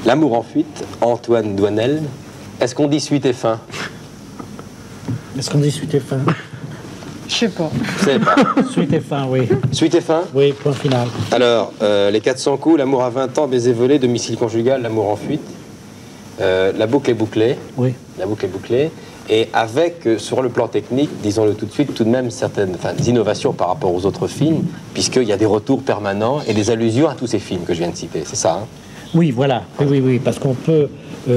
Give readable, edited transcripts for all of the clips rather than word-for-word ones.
L'amour en fuite, Antoine Doinel. Est-ce qu'on dit suite et fin? Est-ce qu'on dit suite et fin? Je sais pas. Je sais pas. Suite et fin, oui. Suite et fin? Oui, point final. Alors, les 400 coups, l'amour à 20 ans, baiser volé, domicile conjugal, l'amour en fuite. La boucle est bouclée. Oui. La boucle est bouclée. Et avec, sur le plan technique, disons-le tout de suite, tout de même certaines innovations par rapport aux autres films, puisqu'il y a des retours permanents et des allusions à tous ces films que je viens de citer. C'est ça, hein? Oui, voilà. Oui, parce qu'on peut...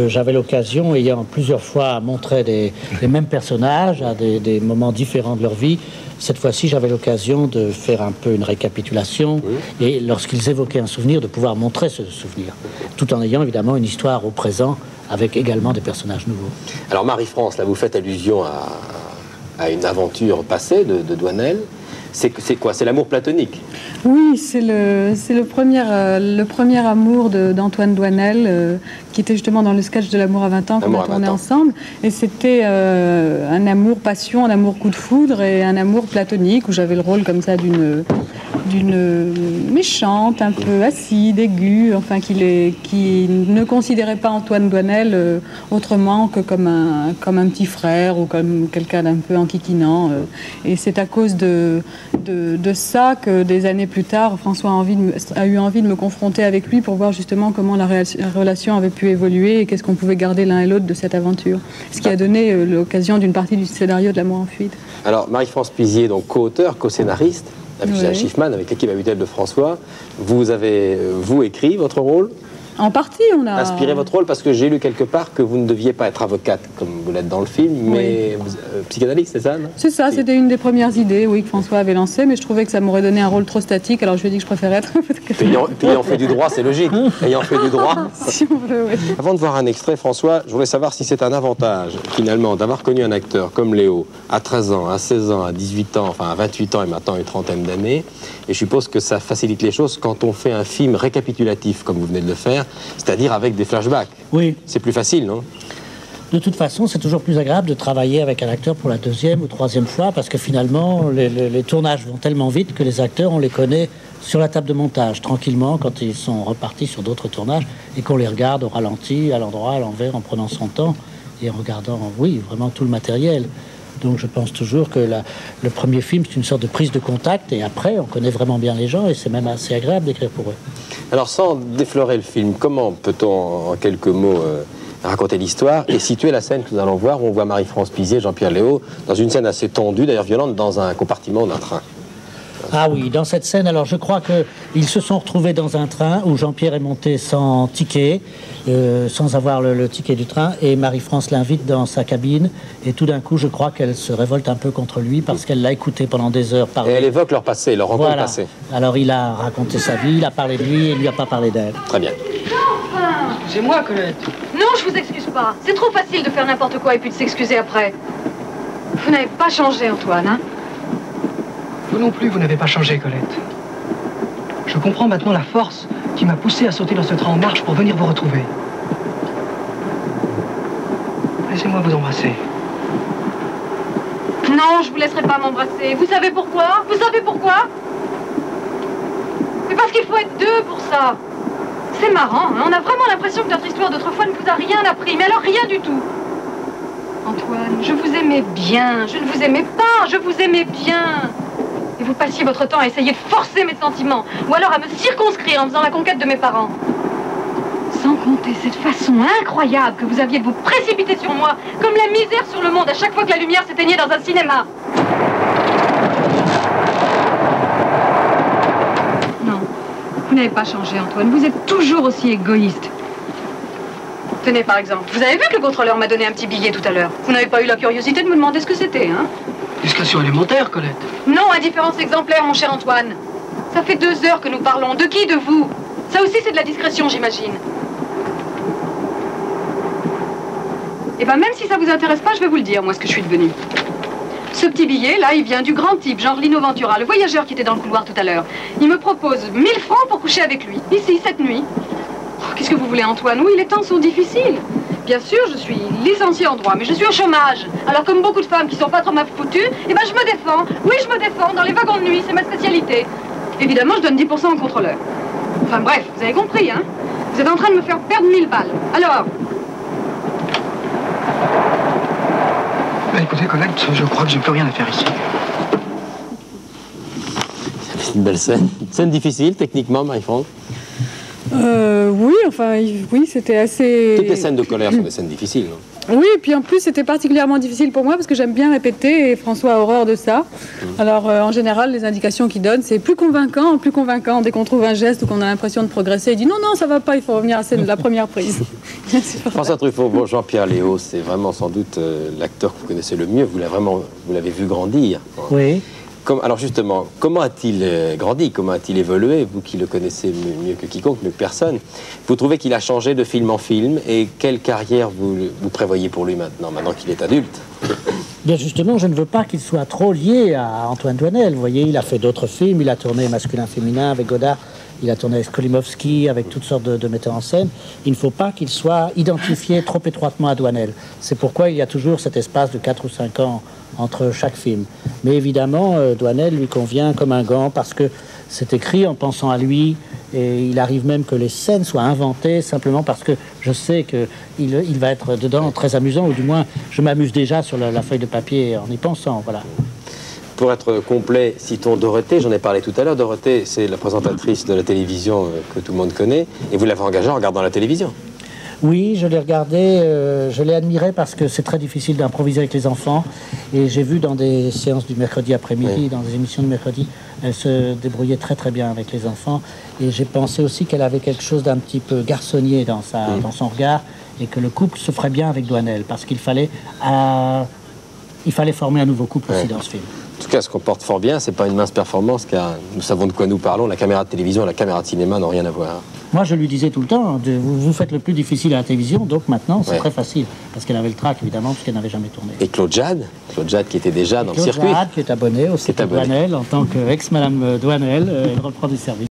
j'avais l'occasion, ayant plusieurs fois montré les mêmes personnages à des moments différents de leur vie, cette fois-ci, j'avais l'occasion de faire un peu une récapitulation et lorsqu'ils évoquaient un souvenir, de pouvoir montrer ce souvenir, tout en ayant évidemment une histoire au présent avec également des personnages nouveaux. Alors Marie-France, là vous faites allusion à une aventure passée de Doinel. C'est quoi? C'est l'amour platonique? Oui, c'est le premier amour d'Antoine Doinel, qui était justement dans le sketch de l'amour à 20 ans qu'on a tourné ensemble. Et c'était un amour passion, un amour coup de foudre et un amour platonique, où j'avais le rôle comme ça d'une méchante, un peu acide, aiguë, enfin qui ne considérait pas Antoine Doinel autrement que comme un petit frère ou comme quelqu'un d'un peu enquiquinant. Et c'est à cause de ça que des années plus tard, François a eu envie de me confronter avec lui pour voir justement comment la relation avait pu évoluer et qu'est-ce qu'on pouvait garder l'un et l'autre de cette aventure. Ce qui a donné l'occasion d'une partie du scénario de L'amour en fuite. Alors Marie-France Pizier, donc co-auteur, co-scénariste, avec Suzanne Schiffman, avec l'équipe habituelle de François, vous avez, écrit votre rôle? En partie, on a... Inspiré votre rôle, parce que j'ai lu quelque part que vous ne deviez pas être avocate, comme vous l'êtes dans le film, mais psychanalyste, c'est ça? C'est ça, c'était une des premières idées, oui, que François avait lancée, mais je trouvais que ça m'aurait donné un rôle trop statique, alors je lui ai dit que je préférais être... Puis ayant fait du droit, c'est logique. Ayant fait du droit... Si on veut, oui. Avant de voir un extrait, François, je voulais savoir si c'est un avantage, finalement, d'avoir connu un acteur comme Léo, à 13 ans, à 16 ans, à 18 ans, enfin à 28 ans et maintenant une trentaine d'années, et je suppose que ça facilite les choses quand on fait un film récapitulatif, comme vous venez de le faire, c'est-à-dire avec des flashbacks. Oui. C'est plus facile, non? De toute façon, c'est toujours plus agréable de travailler avec un acteur pour la deuxième ou troisième fois, parce que finalement, les tournages vont tellement vite que les acteurs, on les connaît sur la table de montage, tranquillement, quand ils sont repartis sur d'autres tournages, et qu'on les regarde au ralenti, à l'endroit, à l'envers, en prenant son temps, et en regardant, oui, vraiment tout le matériel. Donc je pense toujours que le premier film, c'est une sorte de prise de contact, et après, on connaît vraiment bien les gens, et c'est même assez agréable d'écrire pour eux. Alors, sans déflorer le film, comment peut-on, en quelques mots, raconter l'histoire et situer la scène que nous allons voir, où on voit Marie-France Pizier, Jean-Pierre Léaud, dans une scène assez tendue, d'ailleurs violente, dans un compartiment d'un train? Ah oui, dans cette scène, alors je crois qu'ils se sont retrouvés dans un train où Jean-Pierre est monté sans ticket, sans avoir le ticket du train, et Marie-France l'invite dans sa cabine, et tout d'un coup, je crois qu'elle se révolte un peu contre lui parce qu'elle l'a écouté pendant des heures parler. Et elle évoque leur passé, leur rencontre passée. Alors il a raconté sa vie, il a parlé de lui, et il lui a pas parlé d'elle. Très bien. Excusez-moi, Colette. Non, je vous excuse pas. C'est trop facile de faire n'importe quoi et puis de s'excuser après. Vous n'avez pas changé, Antoine, hein? Vous non plus, vous n'avez pas changé, Colette. Je comprends maintenant la force qui m'a poussé à sauter dans ce train en marche pour venir vous retrouver. Laissez-moi vous embrasser. Non, je vous laisserai pas m'embrasser. Vous savez pourquoi? Vous savez pourquoi? C'est parce qu'il faut être deux pour ça. C'est marrant, hein? On a vraiment l'impression que notre histoire d'autrefois ne vous a rien appris, mais alors rien du tout. Antoine, je vous aimais bien. Je ne vous aimais pas, je vous aimais bien. Et vous passiez votre temps à essayer de forcer mes sentiments, ou alors à me circonscrire en faisant la conquête de mes parents. Sans compter cette façon incroyable que vous aviez de vous précipiter sur moi, comme la misère sur le monde à chaque fois que la lumière s'éteignait dans un cinéma. Non, vous n'avez pas changé, Antoine. Vous êtes toujours aussi égoïste. Tenez, par exemple, vous avez vu que le contrôleur m'a donné un petit billet tout à l'heure. Vous n'avez pas eu la curiosité de me demander ce que c'était, hein? Discrétion élémentaire, Colette. Non, indifférence exemplaire, mon cher Antoine. Ça fait 2 heures que nous parlons. De qui? De vous? Ça aussi, c'est de la discrétion, j'imagine. Eh ben, même si ça vous intéresse pas, je vais vous le dire, moi, ce que je suis devenue. Ce petit billet, là, il vient du grand type, genre Lino Ventura, le voyageur qui était dans le couloir tout à l'heure. Il me propose 1000 francs pour coucher avec lui, ici, cette nuit. Oh, qu'est-ce que vous voulez, Antoine? Oui, les temps sont difficiles. Bien sûr, je suis licenciée en droit, mais je suis au chômage. Alors, comme beaucoup de femmes qui sont pas trop mal foutues, eh ben, je me défends. Oui, je me défends. Dans les wagons de nuit, c'est ma spécialité. Évidemment, je donne 10% au contrôleur. Enfin, bref, vous avez compris, hein? Vous êtes en train de me faire perdre 1000 balles. Alors? Bah, écoutez, Colette, je crois que j'ai plus rien à faire ici. C'est une belle scène. Une scène difficile, techniquement, Marie-France. Oui, enfin, oui, c'était assez... Toutes les scènes de colère sont des scènes difficiles, non? Oui, et puis en plus, c'était particulièrement difficile pour moi parce que j'aime bien répéter et François a horreur de ça. Alors, en général, les indications qu'il donne, c'est plus convaincant. Dès qu'on trouve un geste ou qu'on a l'impression de progresser, il dit non, non, ça va pas, il faut revenir à la première prise. François Truffaut, bon, Jean-Pierre Léaud, c'est vraiment sans doute l'acteur que vous connaissez le mieux. Vous l'avez vu grandir. Oui. Alors justement, comment a-t-il grandi? Comment a-t-il évolué? Vous qui le connaissez mieux que quiconque, mieux que personne. Vous trouvez qu'il a changé de film en film? Et quelle carrière vous prévoyez pour lui maintenant qu'il est adulte? Bien justement, je ne veux pas qu'il soit trop lié à Antoine Doinel. Vous voyez, il a fait d'autres films, il a tourné Masculin-Féminin avec Godard, il a tourné avec Skolimowski, avec toutes sortes de metteurs en scène. Il ne faut pas qu'il soit identifié trop étroitement à Doinel. C'est pourquoi il y a toujours cet espace de 4 ou 5 ans entre chaque film. Mais évidemment, Doinel lui convient comme un gant parce que c'est écrit en pensant à lui et il arrive même que les scènes soient inventées simplement parce que je sais qu'il va être dedans très amusant, ou du moins je m'amuse déjà sur la feuille de papier en y pensant, voilà. Pour être complet, citons Dorothée, j'en ai parlé tout à l'heure. Dorothée, c'est la présentatrice de la télévision que tout le monde connaît, et vous l'avez engagée en regardant la télévision. Oui, je l'ai regardé, je l'ai admiré parce que c'est très difficile d'improviser avec les enfants. Et j'ai vu dans des séances du mercredi après-midi, dans des émissions de mercredi, elle se débrouillait très très bien avec les enfants. Et j'ai pensé aussi qu'elle avait quelque chose d'un petit peu garçonnier dans son regard, et que le couple se ferait bien avec Doinel, parce qu'il fallait former un nouveau couple aussi dans ce film. En tout cas, ce qu'on porte fort bien, c'est pas une mince performance, car nous savons de quoi nous parlons. La caméra de télévision et la caméra de cinéma n'ont rien à voir. Moi, je lui disais tout le temps, vous faites le plus difficile à la télévision, donc maintenant, c'est très facile. Parce qu'elle avait le trac, évidemment, puisqu'elle n'avait jamais tourné. Et Claude Jade qui était déjà dans le circuit. Claude Jade, qui est abonné au site Doinel, en tant qu'ex-Madame Doinel, elle reprend du service.